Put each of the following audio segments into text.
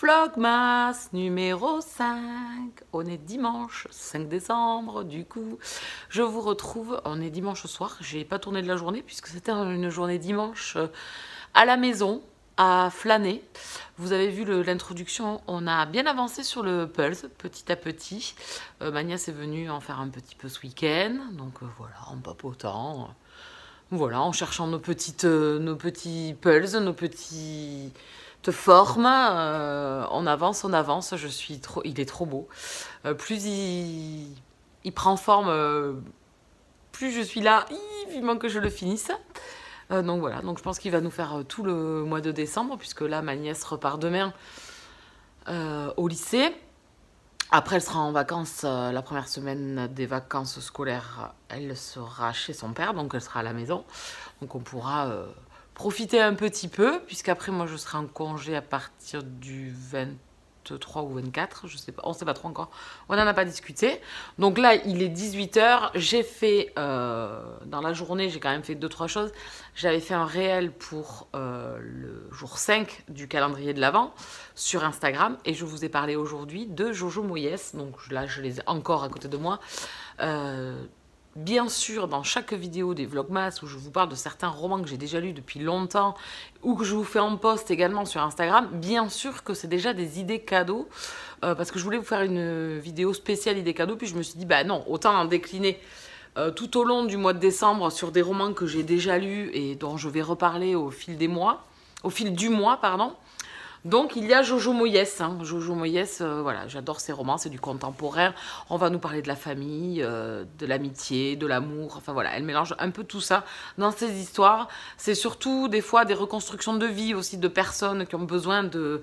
Vlogmas numéro 5. On est dimanche 5 décembre. Du coup, je vous retrouve. On est dimanche soir. J'ai pas tourné de la journée puisque c'était une journée dimanche à la maison, à flâner. Vous avez vu l'introduction. On a bien avancé sur le Pulse petit à petit. Ma nièce est venue en faire un petit peu ce week-end. Donc voilà, en papotant. Voilà, en cherchant nos petits pulls, nos petites formes. On avance, il est trop beau. Plus il prend forme, plus je suis là, vivement que je le finisse. Donc voilà, donc je pense qu'il va nous faire tout le mois de décembre, puisque là, ma nièce repart demain au lycée. Après, elle sera en vacances, la première semaine des vacances scolaires, elle sera chez son père, donc elle sera à la maison. Donc on pourra profiter un petit peu, puisqu'après moi je serai en congé à partir du 23 ou 24, je sais pas, on ne sait pas trop encore, on n'en a pas discuté. Donc là, il est 18 h, j'ai fait, dans la journée, j'ai quand même fait 2-3 choses. J'avais fait un réel pour le jour 5 du calendrier de l'Avent sur Instagram, et je vous ai parlé aujourd'hui de Jojo Moyes, donc là je les ai encore à côté de moi. Bien sûr, dans chaque vidéo des Vlogmas où je vous parle de certains romans que j'ai déjà lus depuis longtemps ou que je vous fais en post également sur Instagram, bien sûr que c'est déjà des idées cadeaux parce que je voulais vous faire une vidéo spéciale idées cadeaux, puis je me suis dit, bah non, autant en décliner tout au long du mois de décembre sur des romans que j'ai déjà lus et dont je vais reparler au fil du mois, pardon. Donc il y a Jojo Moyes, Jojo Moyes, voilà, j'adore ses romans, c'est du contemporain. On va nous parler de la famille, de l'amitié, de l'amour, enfin voilà, elle mélange un peu tout ça dans ses histoires. C'est surtout des fois des reconstructions de vie aussi de personnes qui ont besoin de,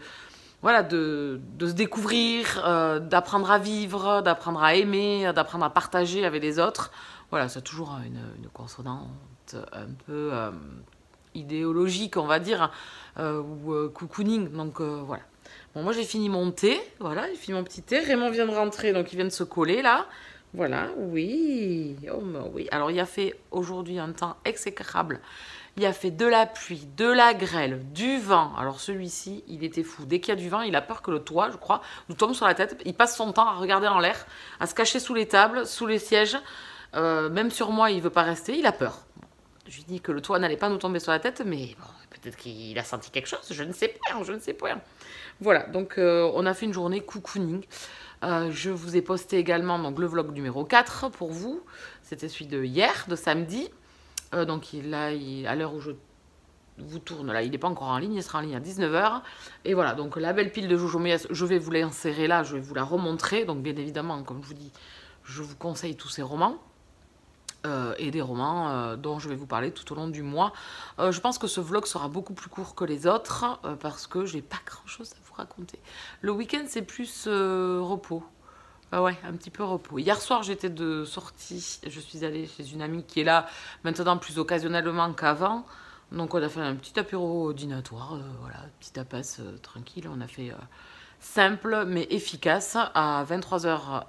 voilà, de se découvrir, d'apprendre à vivre, d'apprendre à aimer, d'apprendre à partager avec les autres. Voilà, c'est toujours une consonante un peu idéologique, on va dire, ou cocooning, donc voilà. Bon, moi j'ai fini mon thé, voilà, j'ai fini mon petit thé. Raymond vient de rentrer, donc il vient de se coller là. Voilà, oui, oh oui. Alors il a fait aujourd'hui un temps exécrable. Il a fait de la pluie, de la grêle, du vent. Alors celui-ci, il était fou. Dès qu'il y a du vent, il a peur que le toit, je crois, nous tombe sur la tête. Il passe son temps à regarder en l'air, à se cacher sous les tables, sous les sièges. Même sur moi, il veut pas rester, il a peur. Je lui dis que le toit n'allait pas nous tomber sur la tête, mais bon, peut-être qu'il a senti quelque chose, je ne sais pas, je ne sais pas. Voilà, donc on a fait une journée cocooning. Je vous ai posté également donc, le vlog numéro 4 pour vous. C'était celui de hier, de samedi. Donc là, à l'heure où je vous tourne, là, il n'est pas encore en ligne, il sera en ligne à 19 h. Et voilà, donc la belle pile de Jojo Moyes, je vais vous l'insérer là, je vais vous la remontrer. Donc bien évidemment, comme je vous dis, je vous conseille tous ces romans. Et des romans dont je vais vous parler tout au long du mois. Je pense que ce vlog sera beaucoup plus court que les autres parce que j'ai pas grand chose à vous raconter. Le week-end c'est plus repos. Ouais, un petit peu repos. Hier soir j'étais de sortie, je suis allée chez une amie qui est là maintenant plus occasionnellement qu'avant. Donc on a fait un petit apéro dînatoire, voilà, petit tapas tranquille. On a fait simple mais efficace. À 23 h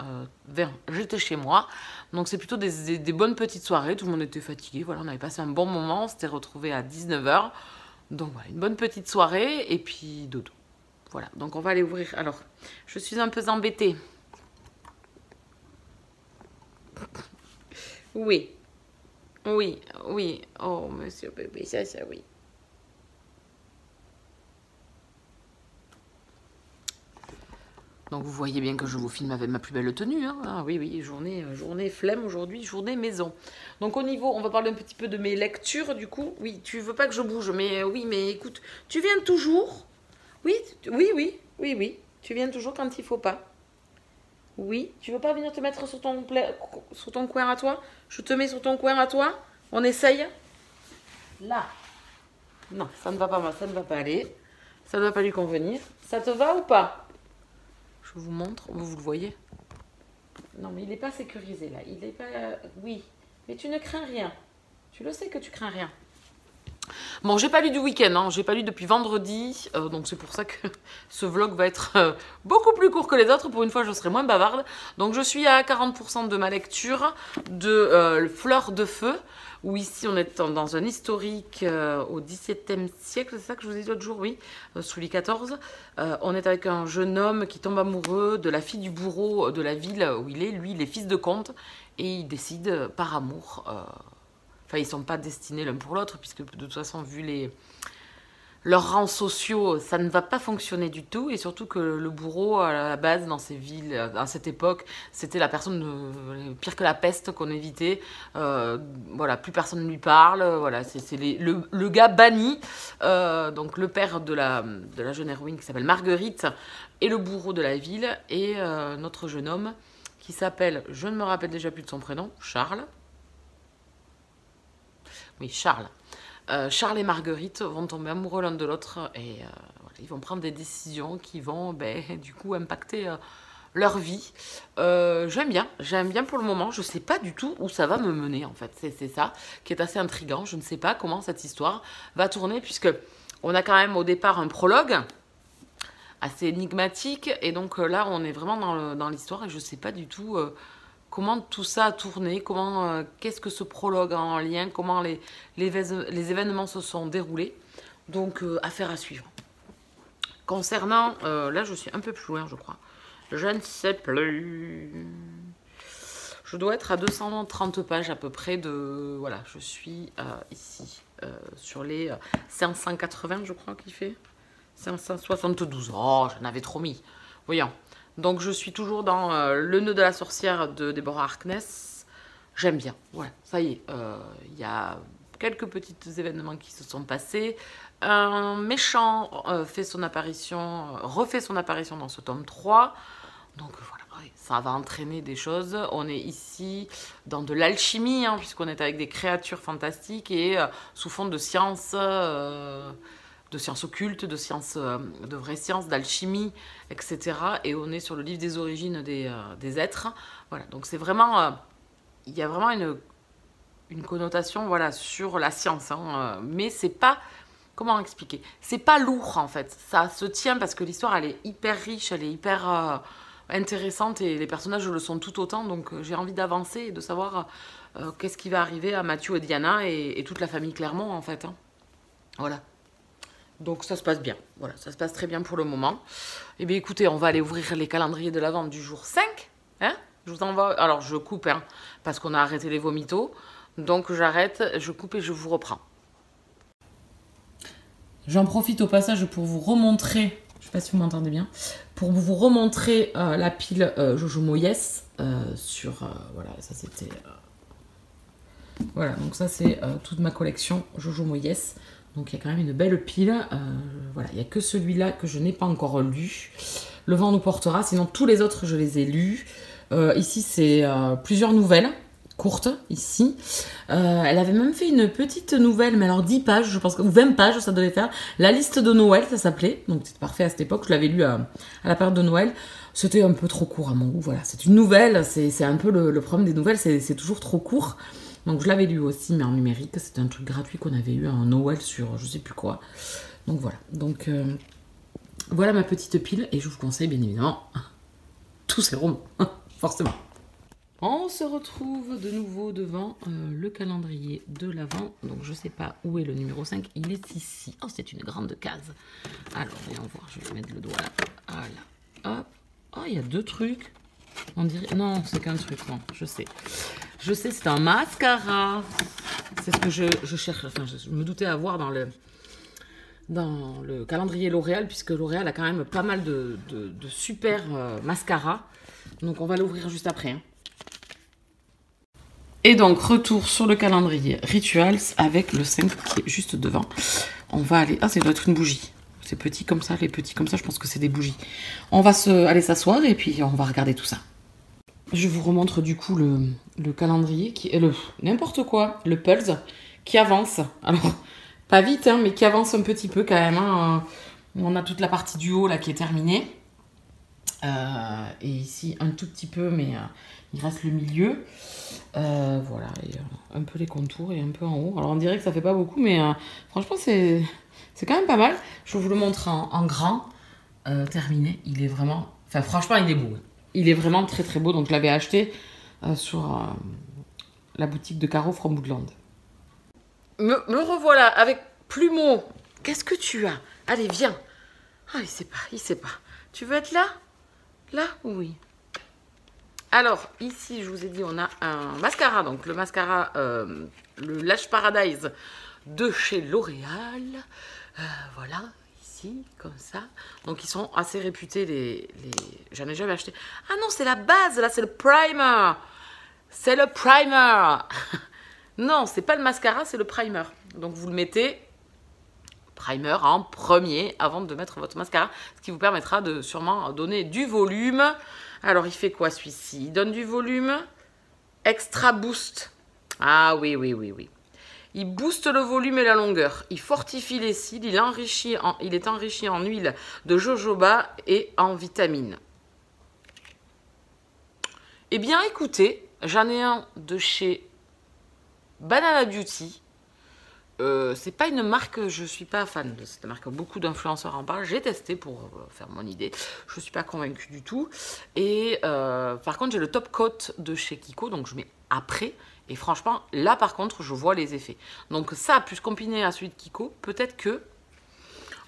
20 j'étais chez moi. Donc c'est plutôt des bonnes petites soirées. Tout le monde était fatigué. Voilà, on avait passé un bon moment. On s'était retrouvés à 19 h. Donc voilà, une bonne petite soirée. Et puis dodo. Voilà, donc on va aller ouvrir. Alors, je suis un peu embêtée. Oui. Oui, oui. Oh, monsieur bébé, ça, oui. Donc vous voyez bien que je vous filme avec ma plus belle tenue. Hein. Ah, oui, oui, journée flemme aujourd'hui, journée maison. Donc au niveau, on va parler un petit peu de mes lectures du coup. Oui, tu veux pas que je bouge, mais oui, mais écoute, tu viens toujours. Oui, oui. Tu viens toujours quand il faut pas. Oui, tu veux pas venir te mettre sur ton coin à toi? Je te mets sur ton coin à toi. On essaye. Là. Non, ça ne va pas, ça ne va pas aller. Ça ne va pas lui convenir. Ça te va ou pas? Je vous montre, vous le voyez? Non, mais il n'est pas sécurisé là. Il n'est pas... Oui, mais tu ne crains rien. Tu le sais que tu crains rien. Bon, j'ai pas lu du week-end, hein. J'ai pas lu depuis vendredi, donc c'est pour ça que ce vlog va être beaucoup plus court que les autres. Pour une fois, je serai moins bavarde. Donc je suis à 40% de ma lecture de Fleurs de feu, où ici on est dans un historique au XVIIe siècle, c'est ça que je vous ai dit l'autre jour, oui, sous Louis XIV. On est avec un jeune homme qui tombe amoureux de la fille du bourreau de la ville où il est. Lui, il est fils de comte, et il décide par amour... Enfin, ils ne sont pas destinés l'un pour l'autre, puisque de toute façon, vu leurs rangs sociaux, ça ne va pas fonctionner du tout. Et surtout que le bourreau, à la base, dans ces villes, à cette époque, c'était la personne pire que la peste qu'on évitait. Voilà, plus personne ne lui parle. Voilà, c'est le gars banni. Donc le père de la jeune héroïne qui s'appelle Marguerite et le bourreau de la ville. Et notre jeune homme qui s'appelle, je ne me rappelle déjà plus de son prénom, Charles. Oui, Charles. Charles et Marguerite vont tomber amoureux l'un de l'autre et voilà, ils vont prendre des décisions qui vont du coup impacter leur vie. J'aime bien pour le moment. Je ne sais pas du tout où ça va me mener en fait. C'est ça qui est assez intriguant. Je ne sais pas comment cette histoire va tourner puisque on a quand même au départ un prologue assez énigmatique et donc là on est vraiment dans l'histoire et je ne sais pas du tout... comment tout ça a tourné, qu'est-ce que ce prologue a en lien, comment les événements se sont déroulés. Donc, affaire à suivre. Concernant, là je suis un peu plus loin je crois. Je ne sais plus. Je dois être à 230 pages à peu près de... Voilà, je suis ici, sur les 580 je crois qu'il fait. 572, oh j'en avais trop mis. Voyons. Donc je suis toujours dans Le nœud de la sorcière de Deborah Harkness. J'aime bien, voilà, ça y est. Il y a quelques petits événements qui se sont passés. Un méchant refait son apparition dans ce tome 3. Donc voilà, ça va entraîner des choses. On est ici dans de l'alchimie, hein, puisqu'on est avec des créatures fantastiques et sous fond de sciences... de sciences occultes, de vraies sciences, d'alchimie, etc. Et on est sur le livre des origines des êtres. Voilà, donc c'est vraiment... il y a vraiment une connotation voilà, sur la science. Hein, mais c'est pas... Comment expliquer? C'est pas lourd, en fait. Ça se tient parce que l'histoire, elle est hyper riche, elle est hyper intéressante et les personnages le sont tout autant. Donc j'ai envie d'avancer et de savoir qu'est-ce qui va arriver à Mathieu et Diana et toute la famille Clermont, en fait. Hein. Voilà. Donc ça se passe bien, voilà, ça se passe très bien pour le moment. Eh bien écoutez, on va aller ouvrir les calendriers de l'Avent du jour 5. Hein, je vous envoie, alors je coupe, hein, parce qu'on a arrêté les vomitos. Donc j'arrête, je coupe et je vous reprends. J'en profite au passage pour vous remontrer, je ne sais pas si vous m'entendez bien, pour vous remontrer la pile Jojo Moyes sur, voilà, ça c'était... voilà, donc ça c'est toute ma collection Jojo Moyes. Donc il y a quand même une belle pile. Voilà, il n'y a que celui-là que je n'ai pas encore lu. Le vent nous portera, sinon tous les autres je les ai lus. Ici c'est plusieurs nouvelles courtes, ici. Elle avait même fait une petite nouvelle, mais alors 10 pages, je pense, ou 20 pages ça devait faire. La liste de Noël, ça s'appelait. Donc c'était parfait à cette époque, je l'avais lu à la période de Noël. C'était un peu trop court à mon goût, voilà. C'est une nouvelle, c'est un peu le problème des nouvelles, c'est toujours trop court. Donc je l'avais lu aussi, mais en numérique. C'était un truc gratuit qu'on avait eu en Noël sur je sais plus quoi. Donc voilà. Donc voilà ma petite pile. Et je vous conseille bien évidemment tous ces romans. Forcément. On se retrouve de nouveau devant le calendrier de l'Avent. Donc je sais pas où est le numéro 5. Il est ici. Oh, c'est une grande case. Alors, voyons voir. Je vais mettre le doigt là. Voilà. Hop. Oh, il y a deux trucs. On dirait... Non, c'est qu'un truc. Non, je sais. Je sais, c'est un mascara. C'est ce que je cherche. Enfin, je me doutais avoir dans le calendrier L'Oréal, puisque L'Oréal a quand même pas mal de super mascaras. Donc, on va l'ouvrir juste après. Hein. Et donc, retour sur le calendrier Rituals avec le 5 qui est juste devant. On va aller... Ah, ça doit être une bougie. C'est petit comme ça, les petits comme ça, je pense que c'est des bougies. On va aller s'asseoir et puis on va regarder tout ça. Je vous remontre du coup le calendrier qui est n'importe quoi, le pulse qui avance. Alors, pas vite, hein, mais qui avance un petit peu quand même. Hein. On a toute la partie du haut là qui est terminée. Et ici, un tout petit peu, mais il reste le milieu. Voilà, et un peu les contours et un peu en haut. Alors, on dirait que ça fait pas beaucoup, mais franchement, c'est quand même pas mal. Je vous le montre en grand. Terminé. Il est vraiment... Enfin, franchement, il est beau. Il est vraiment très, très beau. Donc, je l'avais acheté sur la boutique de Caro from Woodland. Me revoilà avec Plumeau. Qu'est-ce que tu as? Allez, viens. Ah, il sait pas, il sait pas. Tu veux être là? Là? Oui. Alors, ici, je vous ai dit, on a un mascara. Donc, le mascara, le Lash Paradise de chez L'Oréal. Voilà, ici, comme ça. Donc, ils sont assez réputés, les... J'en ai jamais acheté. Ah non, c'est la base, là, c'est le primer. C'est le primer. Non, c'est pas le mascara, c'est le primer. Donc, vous le mettez... primer en premier avant de mettre votre mascara, ce qui vous permettra de sûrement donner du volume. Alors, il fait quoi celui-ci? Il donne du volume. Extra boost. Ah oui, oui, oui, oui. Il booste le volume et la longueur. Il fortifie les cils. Il est enrichi en huile de jojoba et en vitamines. Eh bien, écoutez, j'en ai un de chez Banana Beauty. C'est pas une marque, je suis pas fan de cette marque. Beaucoup d'influenceurs en parlent. J'ai testé pour faire mon idée. Je suis pas convaincue du tout. Et par contre, j'ai le top coat de chez Kiko, donc je mets après. Et franchement, là par contre, je vois les effets. Donc ça, plus combiné à celui de Kiko, peut-être que...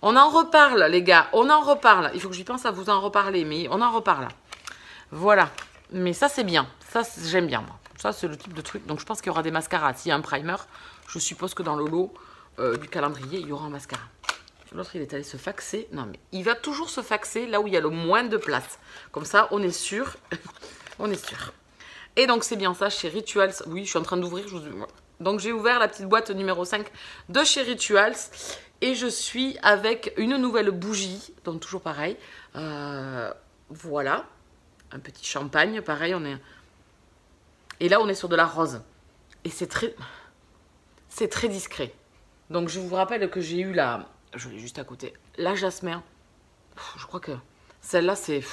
On en reparle, les gars. On en reparle. Il faut que j'y pense à vous en reparler, mais on en reparle. Voilà. Mais ça, c'est bien. Ça, j'aime bien, moi. Ça, c'est le type de truc. Donc, je pense qu'il y aura des mascaras. S'il y a un primer, je suppose que dans le lot du calendrier, il y aura un mascara. L'autre, il est allé se faxer. Non, mais il va toujours se faxer là où il y a le moins de place. Comme ça, on est sûr. On est sûr. Et donc, c'est bien ça chez Rituals. Oui, je suis en train d'ouvrir. Donc, j'ai ouvert la petite boîte numéro 5 de chez Rituals. Et je suis avec une nouvelle bougie. Donc, toujours pareil. Voilà. Un petit champagne. Pareil, on est... Et là, on est sur de la rose. Et c'est très discret. Donc, je vous rappelle que j'ai eu la... Je l'ai juste à côté. La jasmin. Je crois que celle-là, c'est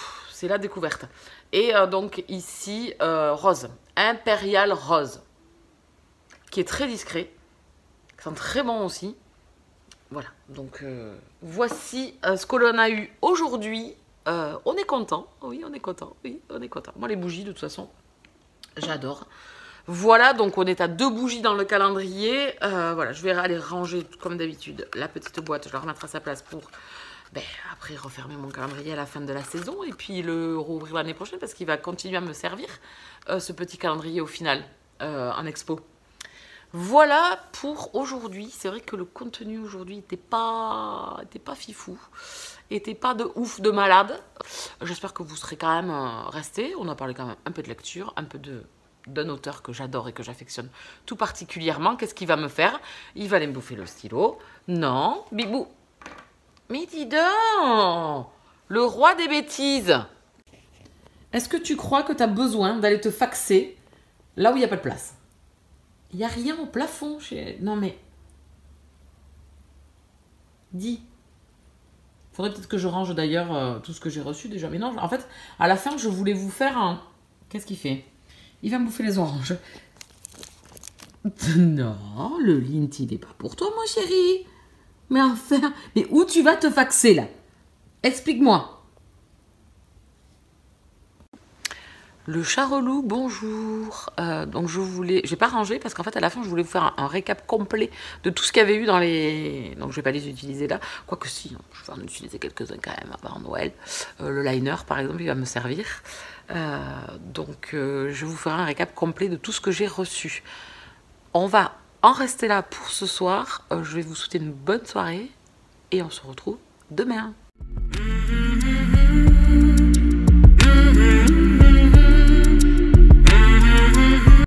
la découverte. Et donc, ici, rose. Impérial rose. Qui est très discret. Qui sent très bon aussi. Voilà. Donc, voici ce que l'on a eu aujourd'hui. On est content. Oui, on est content. Oui, on est content. Moi, les bougies, de toute façon... J'adore. Voilà, donc on est à 2 bougies dans le calendrier. Voilà, je vais aller ranger comme d'habitude la petite boîte. Je la remettre à sa place pour après refermer mon calendrier à la fin de la saison et puis le rouvrir l'année prochaine parce qu'il va continuer à me servir ce petit calendrier au final en expo. Voilà pour aujourd'hui. C'est vrai que le contenu aujourd'hui n'était pas fifou. Était pas de ouf, de malade. J'espère que vous serez quand même restés. On a parlé quand même un peu de lecture, un peu d'un auteur que j'adore et que j'affectionne tout particulièrement. Qu'est-ce qu'il va me faire? Il va aller me bouffer le stylo. Non, Bibou. Mais dis donc, le roi des bêtises. Est-ce que tu crois que tu as besoin d'aller te faxer là où il n'y a pas de place? Il n'y a rien au plafond. Non mais... Dis. Faudrait peut-être que je range d'ailleurs tout ce que j'ai reçu déjà. Mais non, en fait, à la fin, je voulais vous faire un... Qu'est-ce qu'il fait? Il va me bouffer les oranges. Non, le lint, il n'est pas pour toi, mon chéri. Mais enfin, mais où tu vas te faxer, là? Explique-moi. Le charelou, bonjour. Donc je voulais, j'ai pas rangé parce qu'en fait à la fin je voulais vous faire un récap complet de tout ce qu'il y avait eu dans les... Donc je vais pas les utiliser là, quoique si, je vais en utiliser quelques-uns quand même avant Noël. Le liner par exemple il va me servir. Donc je vous ferai un récap complet de tout ce que j'ai reçu. On va en rester là pour ce soir. Je vais vous souhaiter une bonne soirée et on se retrouve demain.